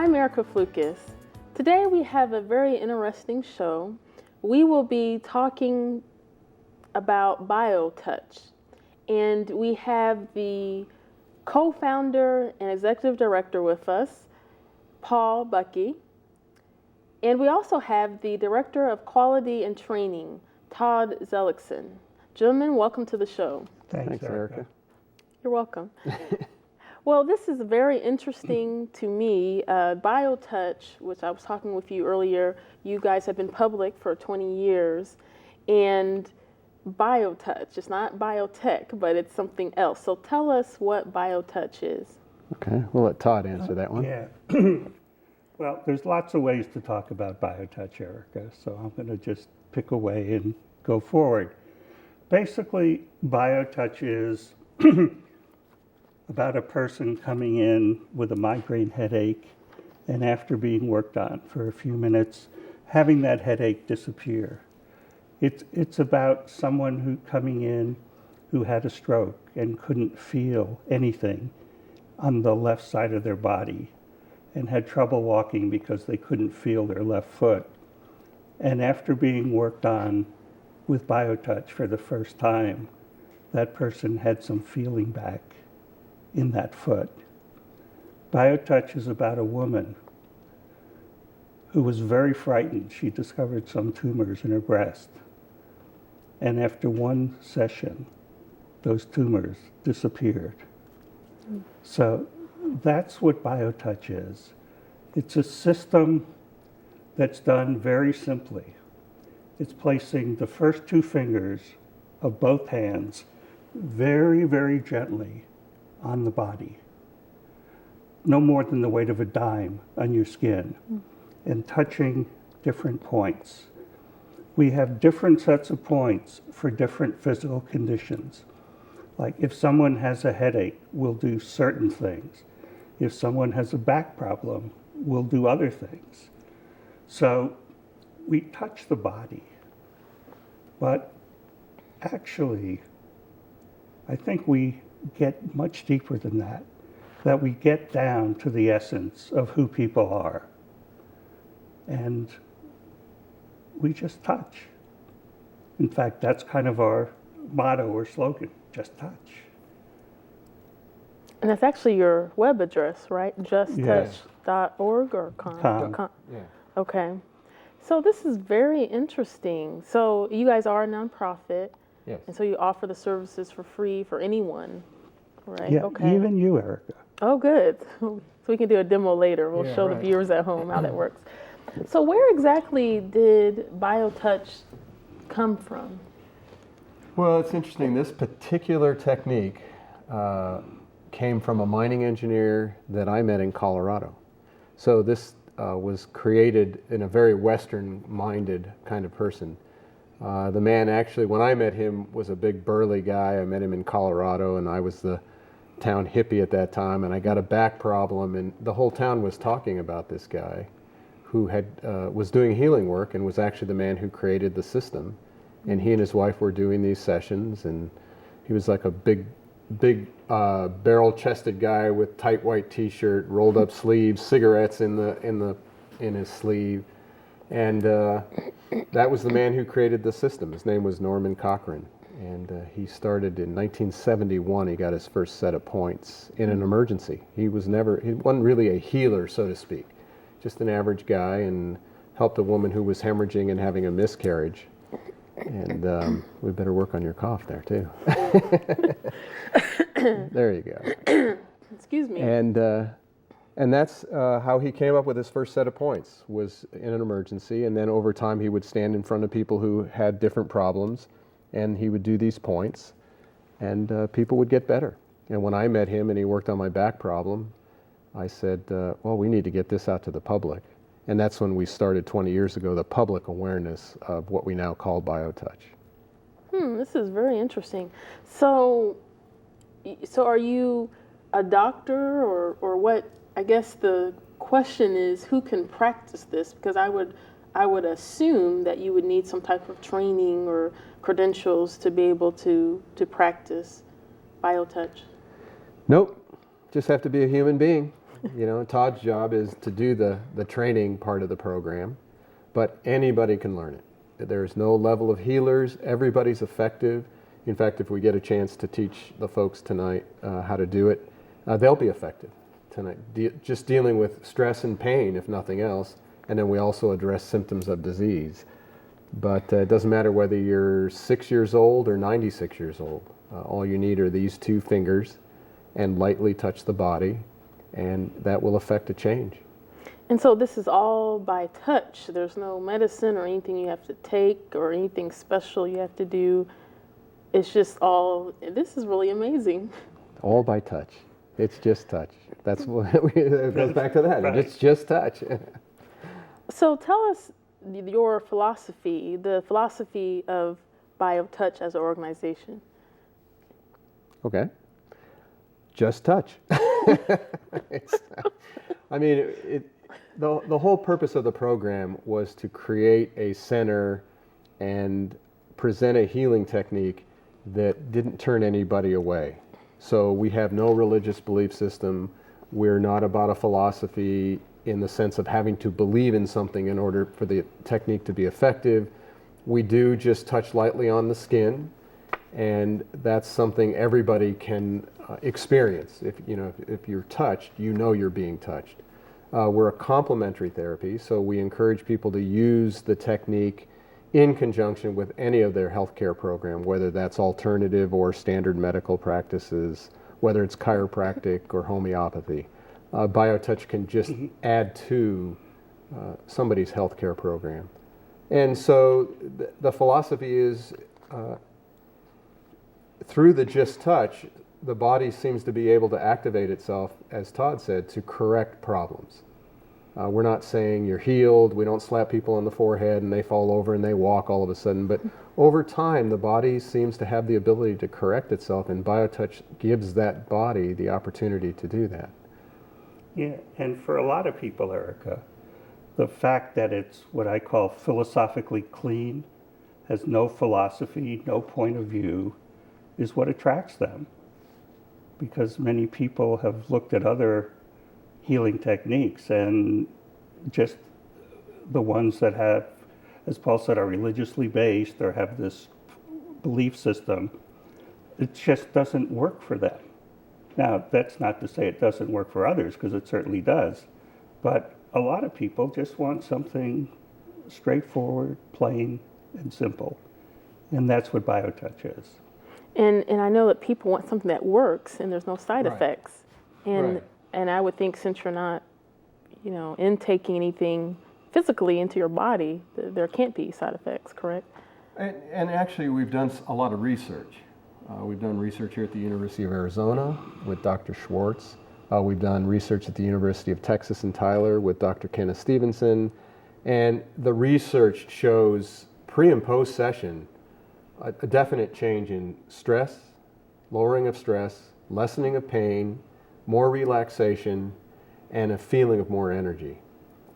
I'm Erica Flukas. Today we have a very interesting show. We will be talking about BioTouch, and we have the co-founder and executive director with us, Bucky, and we also have the director of quality and training, Tod Zelickson. Gentlemen, welcome to the show. Thanks, Erica. You're welcome. Well, this is very interesting to me. BioTouch, which I was talking with you earlier, you guys have been public for 20 years, and BioTouch, it's not biotech, but it's something else. So tell us what BioTouch is. Okay, we'll let Tod answer that one. Yeah. Well, there's lots of ways to talk about BioTouch, Erica, so I'm going to just pick a way and go forward. Basically, BioTouch is about a person coming in with a migraine headache, and after being worked on for a few minutes, having that headache disappear. It's about someone who coming in who had a stroke and couldn't feel anything on the left side of their body and had trouble walking because they couldn't feel their left foot. And after being worked on with BioTouch for the first time, that person had some feeling back in that foot. BioTouch is about a woman who was very frightened. She discovered some tumors in her breast. And after one session, those tumors disappeared. So that's what BioTouch is. It's a system that's done very simply. It's placing the first two fingers of both hands very, very gently on the body, no more than the weight of a dime on your skin, and touching different points. We have different sets of points for different physical conditions. Like if someone has a headache, we'll do certain things. If someone has a back problem, we'll do other things. So we touch the body, but actually, I think we get much deeper than that we get down to the essence of who people are. And we just touch. In fact, that's kind of our motto or slogan, just touch. And that's actually your web address, right? justtouch.org or com? Yeah. Okay. So this is very interesting. So you guys are a nonprofit. Yes. And so you offer the services for free for anyone, right? Yeah, Okay. even you, Erica. Oh, good. So we can do a demo later. We'll show the viewers at home how that works. So where exactly did BioTouch come from? Well, it's interesting. This particular technique came from a mining engineer that I met in Colorado. So this was created in a very Western-minded kind of person. The man actually, when I met him, was a big burly guy. I met him in Colorado, and I was the town hippie at that time, and I got a back problem, and the whole town was talking about this guy who had was doing healing work and was actually the man who created the system. And he and his wife were doing these sessions, and he was like a big barrel-chested guy with tight white T-shirt, rolled up sleeves, cigarettes in his sleeve, and that was the man who created the system. His name was Cochrane, and he started in 1971. He got his first set of points in an emergency. He wasn't really a healer, so to speak, just an average guy, and helped a woman who was hemorrhaging and having a miscarriage. And we better work on your cough there too. There you go. Excuse me. And that's how he came up with his first set of points, was in an emergency. And then over time, he would stand in front of people who had different problems, and he would do these points, and people would get better. And when I met him and he worked on my back problem, I said, well, we need to get this out to the public. And that's when we started 20 years ago, the public awareness of what we now call BioTouch. This is very interesting. So are you a doctor or what? I guess the question is, who can practice this? Because I would assume that you would need some type of training or credentials to be able to practice BioTouch. Nope, just have to be a human being. Todd's job is to do the training part of the program, but anybody can learn it. There's no level of healers. Everybody's effective. In fact, if we get a chance to teach the folks tonight how to do it, they'll be effective tonight. Just dealing with stress and pain, if nothing else, and then we also address symptoms of disease. But it doesn't matter whether you're 6 years old or 96 years old. All you need are these 2 fingers and lightly touch the body, and that will affect a change. And so this is all by touch. There's no medicine or anything you have to take or anything special you have to do. It's just this is really amazing. All by touch. It's just touch. That's what it goes back to that. Right. It's just touch. So tell us your philosophy, the philosophy of BioTouch as an organization. Okay. Just touch. The whole purpose of the program was to create a center and present a healing technique that didn't turn anybody away. So we have no religious belief system. We're not about a philosophy in the sense of having to believe in something in order for the technique to be effective. We do just touch lightly on the skin, and that's something everybody can experience. If you're touched, you're being touched. We're a complementary therapy, so we encourage people to use the technique in conjunction with any of their healthcare program, whether that's alternative or standard medical practices, whether it's chiropractic or homeopathy. BioTouch can just add to somebody's healthcare program. And so the philosophy is through the just touch, the body seems to be able to activate itself, as Tod said, to correct problems. We're not saying you're healed. We don't slap people on the forehead and they fall over and they walk all of a sudden. But over time, the body seems to have the ability to correct itself, and BioTouch gives that body the opportunity to do that. Yeah, and for a lot of people, Erica, the fact that it's what I call philosophically clean, has no philosophy, no point of view, is what attracts them. Because many people have looked at other healing techniques, and just the ones that have, as Paul said, are religiously based or have this belief system, it just doesn't work for them. Now, that's not to say it doesn't work for others, because it certainly does. But a lot of people just want something straightforward, plain, and simple. And that's what BioTouch is. And I know that people want something that works and there's no side effects. And I would think, since you're not, intaking anything physically into your body, there can't be side effects, correct? And actually, we've done a lot of research. We've done research here at the University of Arizona with Dr. Schwartz. We've done research at the University of Texas in Tyler with Dr. Kenneth Stevenson. And the research shows pre and post session a definite change in stress, lowering of stress, lessening of pain, more relaxation, and a feeling of more energy.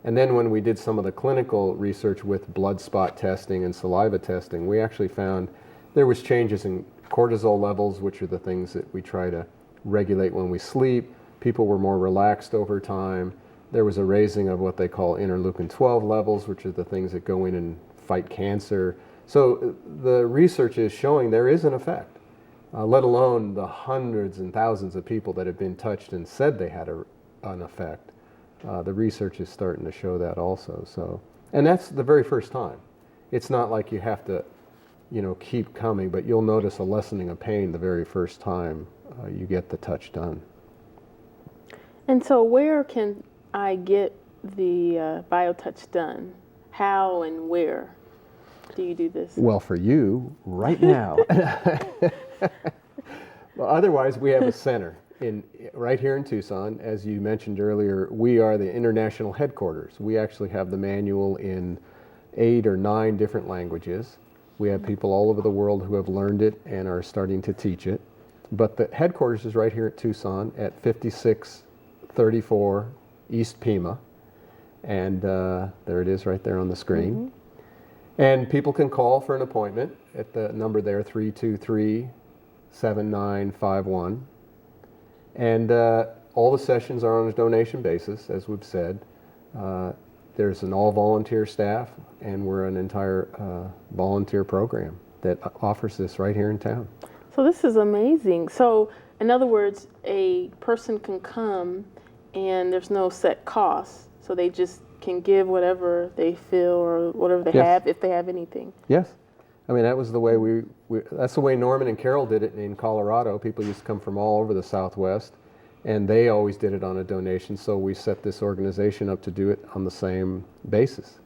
And then when we did some of the clinical research with blood spot testing and saliva testing, we actually found there was changes in cortisol levels, which are the things that we try to regulate when we sleep. People were more relaxed over time. There was a raising of what they call interleukin-12 levels, which are the things that go in and fight cancer. So the research is showing there is an effect, let alone the hundreds and thousands of people that have been touched and said they had an effect. The research is starting to show that also. So, and that's the very first time. It's not like you have to, keep coming, but you'll notice a lessening of pain the very first time you get the touch done. And so where can I get the BioTouch done? How and where do you do this? Well, for you, right now. Well, otherwise, we have a center right here in Tucson. As you mentioned earlier, we are the international headquarters. We actually have the manual in 8 or 9 different languages. We have people all over the world who have learned it and are starting to teach it. But the headquarters is right here at Tucson at 5634 East Pima. And there it is right there on the screen. Mm-hmm. And people can call for an appointment at the number there, 323-7951. And all the sessions are on a donation basis, as we've said. There's an all-volunteer staff, and we're an entire volunteer program that offers this right here in town. So this is amazing. So in other words, a person can come and there's no set cost. So they just can give whatever they feel or whatever they Yes. have, if they have anything. Yes. I mean, that was the way that's the way Norman and Carol did it in Colorado. People used to come from all over the Southwest, and they always did it on a donation. So we set this organization up to do it on the same basis.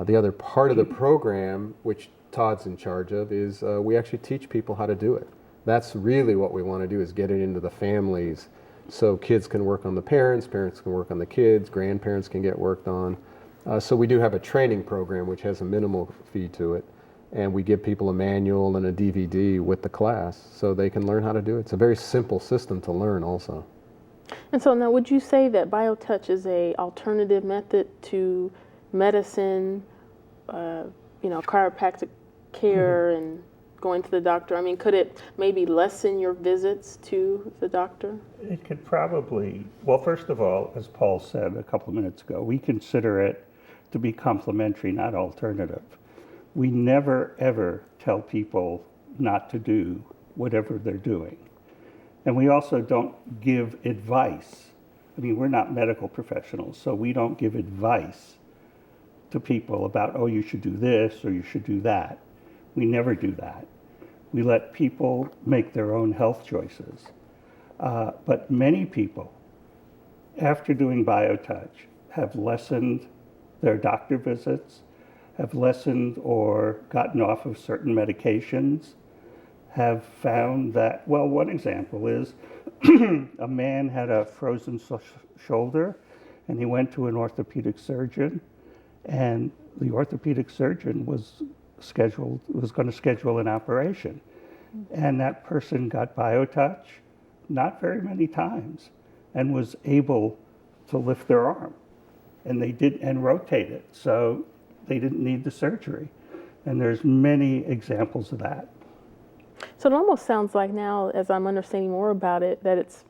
The other part of the program, which Todd's in charge of, is we actually teach people how to do it. That's really what we want to do, is get it into the families so kids can work on the parents, parents can work on the kids, grandparents can get worked on. So we do have a training program which has a minimal fee to it, and we give people a manual and a DVD with the class so they can learn how to do it. It's a very simple system to learn also. And so now, would you say that BioTouch is a alternative method to medicine, chiropractic care and going to the doctor? I mean, could it maybe lessen your visits to the doctor? It could probably, well, first of all, as Paul said a couple of minutes ago, we consider it to be complementary, not alternative. We never, ever tell people not to do whatever they're doing. And we also don't give advice. I mean, we're not medical professionals, so we don't give advice to people about, oh, you should do this or you should do that. We never do that. We let people make their own health choices. But many people, after doing BioTouch, have lessened their doctor visits, have lessened or gotten off of certain medications, have found that, well, one example is a man had a frozen shoulder, and he went to an orthopedic surgeon, and the orthopedic surgeon was going to schedule an operation. And that person got BioTouch not very many times and was able to lift their arm. And they did, and rotate it, so they didn't need the surgery. And there's many examples of that. So it almost sounds like now, as I'm understanding more about it, that it's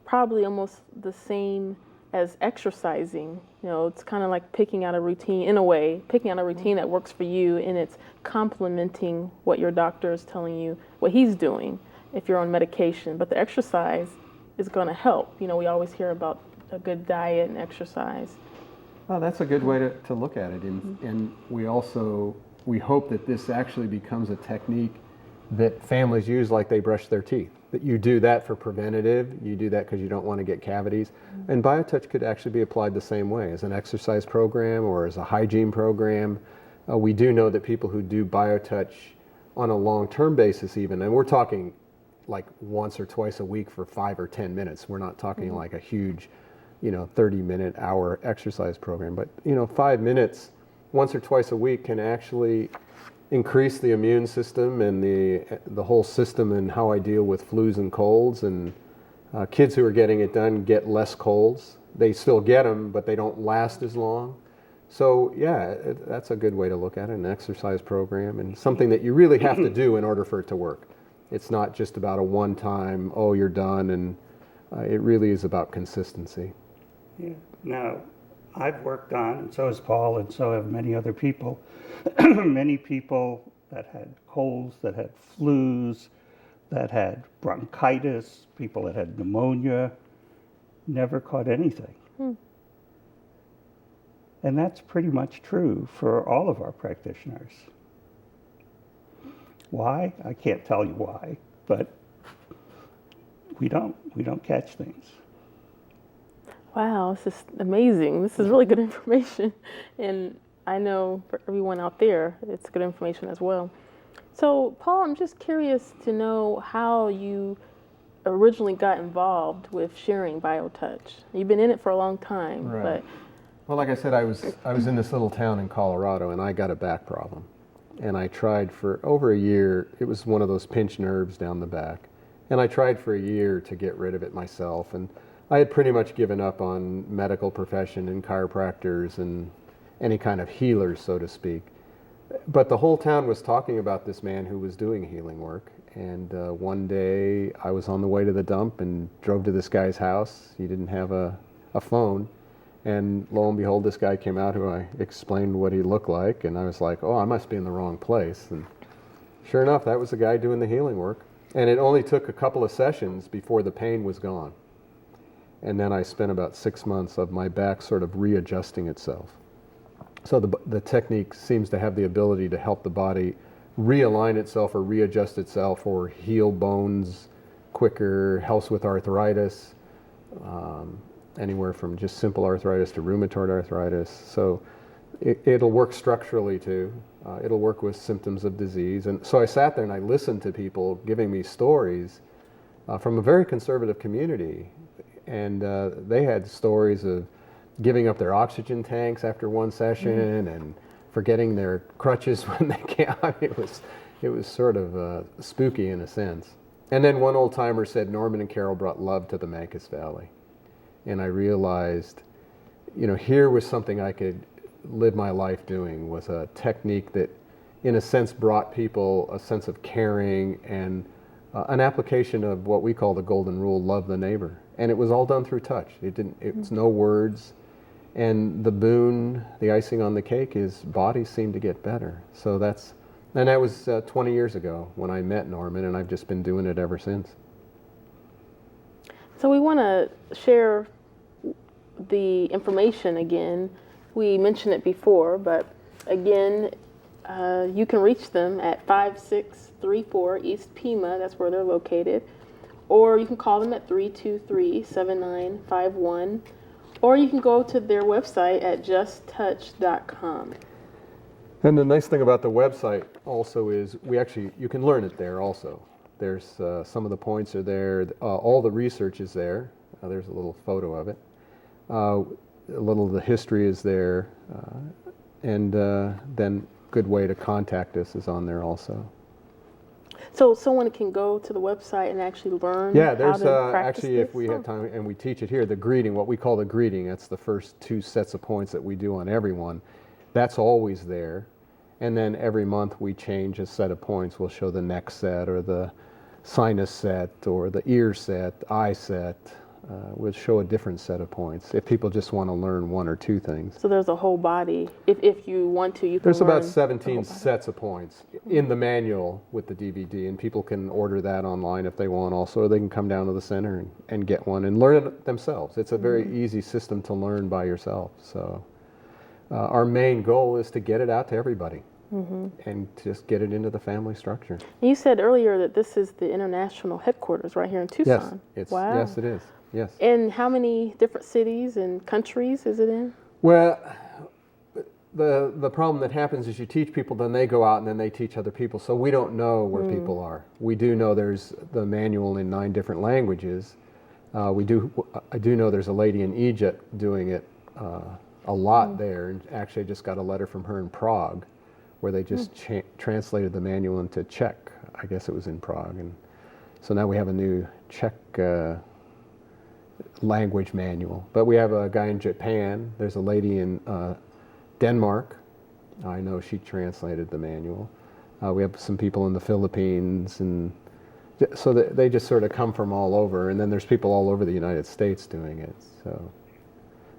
probably almost the same as exercising. It's kind of like picking out a routine, in a way, picking out a routine that works for you, and it's complementing what your doctor is telling you, what he's doing if you're on medication. But the exercise is going to help. We always hear about a good diet and exercise. Well, that's a good way to look at it. And we hope that this actually becomes a technique that families use like they brush their teeth. That you do that for preventative, you do that because you don't want to get cavities. And BioTouch could actually be applied the same way, as an exercise program or as a hygiene program. We do know that people who do BioTouch on a long-term basis even, and we're talking like once or twice a week for 5 or 10 minutes. We're not talking like a huge 30-minute, hour exercise program. But 5 minutes once or twice a week can actually increase the immune system and the whole system and how I deal with flus and colds. And kids who are getting it done get less colds. They still get them, but they don't last as long. So yeah, that's a good way to look at it, an exercise program, and something that you really have to do in order for it to work. It's not just about a one-time, oh, you're done, and it really is about consistency. Yeah. Now, I've worked on, and so has Paul, and so have many other people, many people that had colds, that had flus, that had bronchitis, people that had pneumonia, never caught anything. And that's pretty much true for all of our practitioners. Why? I can't tell you why, but we don't catch things. Wow, this is amazing. This is really good information. And I know for everyone out there, it's good information as well. So, Paul, I'm just curious to know how you originally got involved with sharing BioTouch. You've been in it for a long time, Right. but... Well, like I said, I was in this little town in Colorado, and I got a back problem. And I tried for over a year. It was one of those pinched nerves down the back. And I tried for a year to get rid of it myself. And I had pretty much given up on medical profession and chiropractors and any kind of healers, so to speak. But the whole town was talking about this man who was doing healing work. And one day I was on the way to the dump and drove to this guy's house. He didn't have a phone. And lo and behold, this guy came out who I explained what he looked like. And I was like, oh, I must be in the wrong place. And sure enough, that was the guy doing the healing work. And it only took a couple of sessions before the pain was gone. And then I spent about 6 months of my back sort of readjusting itself. So the technique seems to have the ability to help the body realign itself or readjust itself or heal bones quicker, helps with arthritis, anywhere from just simple arthritis to rheumatoid arthritis. So it'll work structurally too. It'll work with symptoms of disease. And so I sat there and I listened to people giving me stories from a very conservative community. And they had stories of giving up their oxygen tanks after one session and forgetting their crutches when they came. I mean, it was sort of spooky in a sense. And then one old timer said Norman and Carol brought love to the Mancos Valley. And I realized, here was something I could live my life doing, was a technique that in a sense brought people a sense of caring and an application of what we call the golden rule, love the neighbor. And it was all done through touch. It was no words. And the boon, the icing on the cake is bodies seem to get better. So that was 20 years ago when I met Norman, and I've just been doing it ever since. So we want to share the information again. We mentioned it before, but again, you can reach them at 5634 East Pima, that's where they're located, or you can call them at 323-7951, or you can go to their website at justtouch.com. And the nice thing about the website also is you can learn it there also. There's some of the points are there, all the research is there. There's a little photo of it. A little of the history is there, and then good way to contact us is on there also. So someone can go to the website and actually learn how to practice actually, if we have time, and we teach it here, the greeting, what we call the greeting, that's the first 2 sets of points that we do on everyone. That's always there. And then every month we change a set of points. We'll show the neck set or the sinus set or the ear set, eye set. We'll show a different set of points if people just want to learn 1 or 2 things. So there's a whole body. If you want to, you can There's learn about 17 sets of points in the manual with the DVD, and people can order that online if they want also, or they can come down to the center and get one and learn it themselves. It's a very easy system to learn by yourself. So our main goal is to get it out to everybody and just get it into the family structure. You said earlier that this is the international headquarters right here in Tucson. Yes, wow. Yes, it is. Yes. And how many different cities and countries is it in? Well, the problem that happens is you teach people, then they go out and then they teach other people. So we don't know where people are. We do know there's the manual in 9 different languages. I do know there's a lady in Egypt doing it a lot there. And actually I just got a letter from her in Prague where they just translated the manual into Czech. I guess it was in Prague. And so now we have a new Czech language manual. But we have a guy in Japan. There's a lady in Denmark. I know she translated the manual. We have some people in the Philippines, and so they just sort of come from all over. And then there's people all over the United States doing it. So,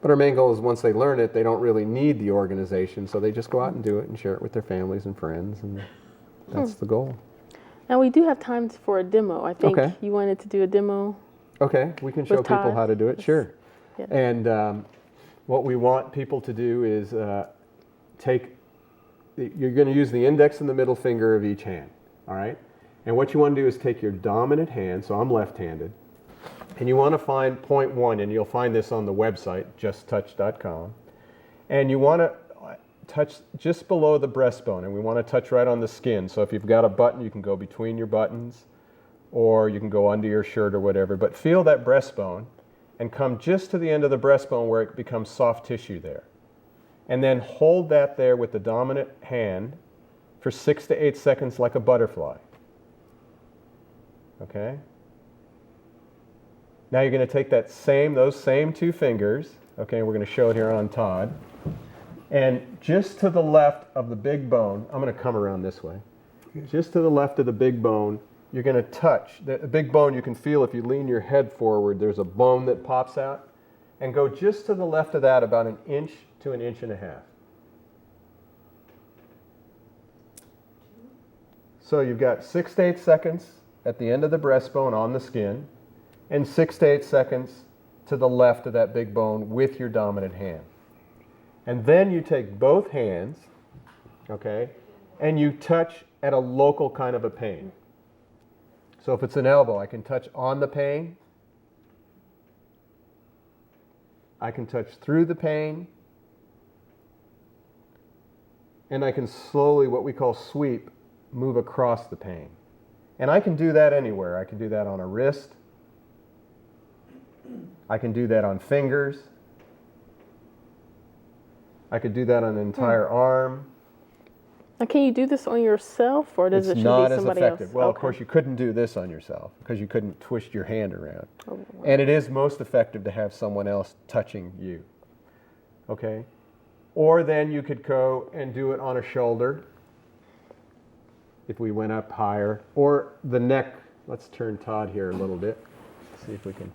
but our main goal is once they learn it, they don't really need the organization, so they just go out and do it and share it with their families and friends, and that's the goal. Now we do have time for a demo. I think you wanted to do a demo. Okay, we can show people how to do it, sure. Yeah. And what we want people to do is you're going to use the index and the middle finger of each hand, all right? And what you want to do is take your dominant hand, so I'm left-handed, and you want to find point 1, and you'll find this on the website, justtouch.com, and you want to touch just below the breastbone, and we want to touch right on the skin. So if you've got a button, you can go between your buttons, or you can go under your shirt or whatever, but feel that breastbone and come just to the end of the breastbone where it becomes soft tissue there. And then hold that there with the dominant hand for 6 to 8 seconds like a butterfly. Okay? Now you're going to take those same 2 fingers, okay, we're going to show it here on Tod, and just to the left of the big bone, I'm going to come around this way, just to the left of the big bone, you're going to touch. The big bone, you can feel if you lean your head forward, there's a bone that pops out. And go just to the left of that about 1 inch to 1.5 inches. So you've got 6 to 8 seconds at the end of the breastbone on the skin, and 6 to 8 seconds to the left of that big bone with your dominant hand. And then you take both hands, okay, and you touch at a local kind of a pain. So if it's an elbow, I can touch on the pain. I can touch through the pain. And I can slowly, what we call sweep, move across the pain. And I can do that anywhere. I can do that on a wrist. I can do that on fingers. I could do that on an entire arm. Now, can you do this on yourself, or does it should be not as somebody effective. else? Well, Okay. of course, you couldn't do this on yourself because you couldn't twist your hand around. Oh, wow. And it is most effective to have someone else touching you. Okay? Or then you could go and do it on a shoulder if we went up higher. Or the neck. Let's turn Todd here a little bit. See if we can.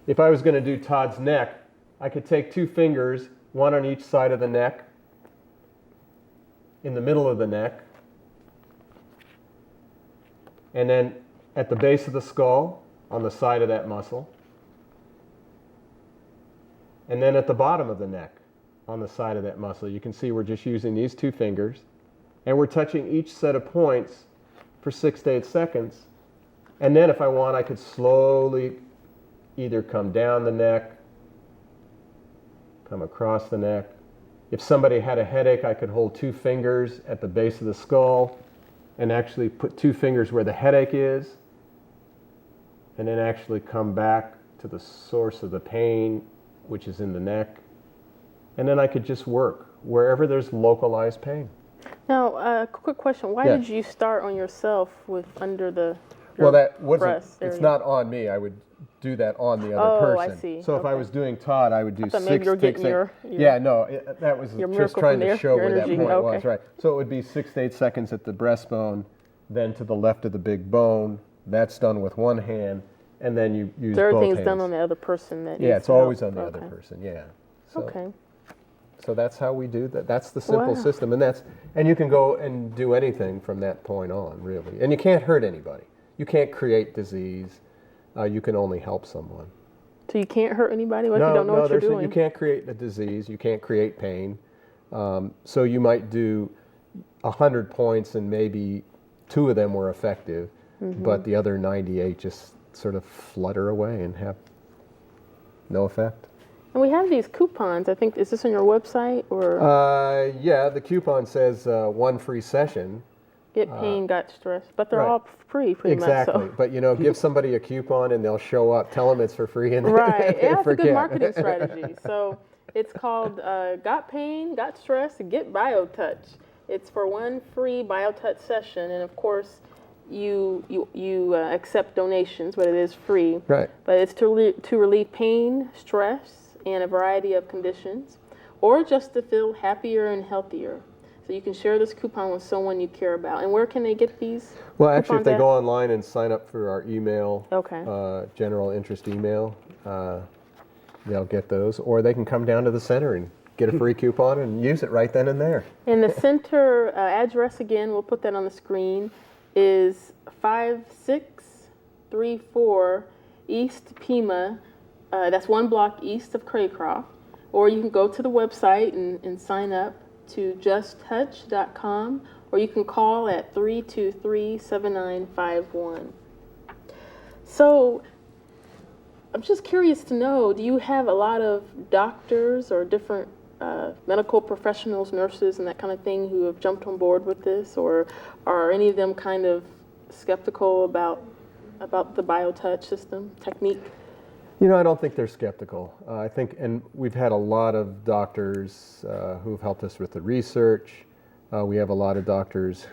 If I was going to do Todd's neck, I could take 2 fingers, one on each side of the neck, in the middle of the neck, and then at the base of the skull, on the side of that muscle, and then at the bottom of the neck, on the side of that muscle. You can see we're just using these 2 fingers, and we're touching each set of points for 6 to 8 seconds, and then if I want, I could slowly either come down the neck, come across the neck. If somebody had a headache, I could hold 2 fingers at the base of the skull and actually put 2 fingers where the headache is, and then actually come back to the source of the pain, which is in the neck. And then I could just work wherever there's localized pain. Now, quick question. Why Yeah. did you start on yourself with under the Well, that breast wasn't, it's area? not on me. I would do that on the other Oh, person. I see. So if I Okay. was doing Todd, I would do thought 6 maybe you were to getting 8 your Yeah, no, that was your just miracle trying from to there, show your where that energy. point was, Okay. right. So it would be 6 to 8 seconds at the breastbone, then to the left of the big bone. That's done with one hand, and then you use So both everything's hands. done on the other person that Yeah, needs it's help. always on the other Okay. person, yeah. So, Okay. so that's how we do that. That's the simple Wow. system, and you can go and do anything from that point on, really. And you can't hurt anybody. You can't create disease. You can only help someone. So you can't hurt anybody if you don't know what you're doing? You can't create a disease. You can't create pain. So you might do 100 points and maybe 2 of them were effective, but the other 98 just sort of flutter away and have no effect. And we have these coupons. I think, is this on your website or Yeah, the coupon says 1 free session. get pain, got stress? But they're right. all free pretty Exactly, much. but give somebody a coupon and they'll show up. Tell them it's for free and Right. they Yeah, that's a forget. good marketing strategy. So it's called Got Pain, Got Stress, Get BioTouch. It's for 1 free BioTouch session, and of course, you accept donations, but it is free. Right. But it's to relieve pain, stress, and a variety of conditions, or just to feel happier and healthier. So you can share this coupon with someone you care about. And where can they get these? Well, actually, if coupons they at? go online and sign up for our email, Okay. general interest email, they'll get those. Or they can come down to the center and get a free coupon and use it right then and there. And the center address, again, we'll put that on the screen, is 5634 East Pima. That's 1 block east of Craycroft. Or you can go to the website and sign up to justtouch.com, or you can call at 323-7951. So I'm just curious to know, do you have a lot of doctors or different medical professionals, nurses, and that kind of thing who have jumped on board with this, or are any of them kind of skeptical about the BioTouch system, technique? I don't think they're skeptical. I think, and we've had a lot of doctors who've helped us with the research. We have a lot of doctors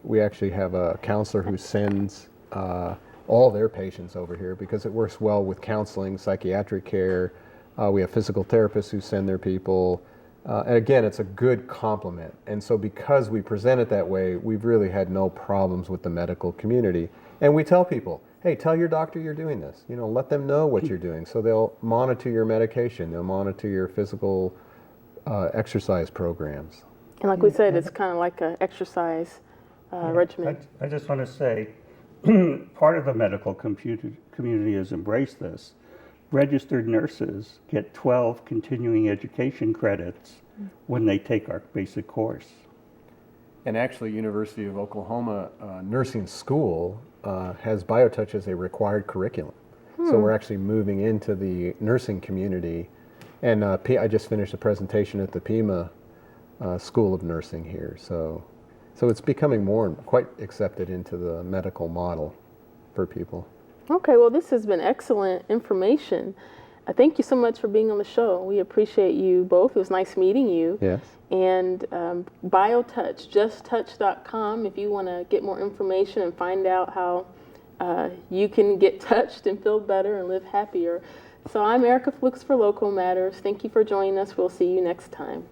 we actually have a counselor who sends all their patients over here because it works well with counseling, psychiatric care. We have physical therapists who send their people. And again, it's a good complement. And so because we present it that way, we've really had no problems with the medical community. And we tell people, hey, tell your doctor you're doing this. You know, let them know what you're doing, so they'll monitor your medication, they'll monitor your physical exercise programs. And like we said, it's kind of like an exercise regimen. I just want to say, part of the medical community has embraced this. Registered nurses get 12 continuing education credits when they take our basic course. And actually, University of Oklahoma Nursing School has BioTouch as a required curriculum. So we're actually moving into the nursing community. And I just finished a presentation at the Pima School of Nursing here. So it's becoming quite accepted into the medical model for people. Okay, well, this has been excellent information. Thank you so much for being on the show. We appreciate you both. It was nice meeting you. Yes. And BioTouch, justtouch.com, if you want to get more information and find out how you can get touched and feel better and live happier. So I'm Erica Flukes for Local Matters. Thank you for joining us. We'll see you next time.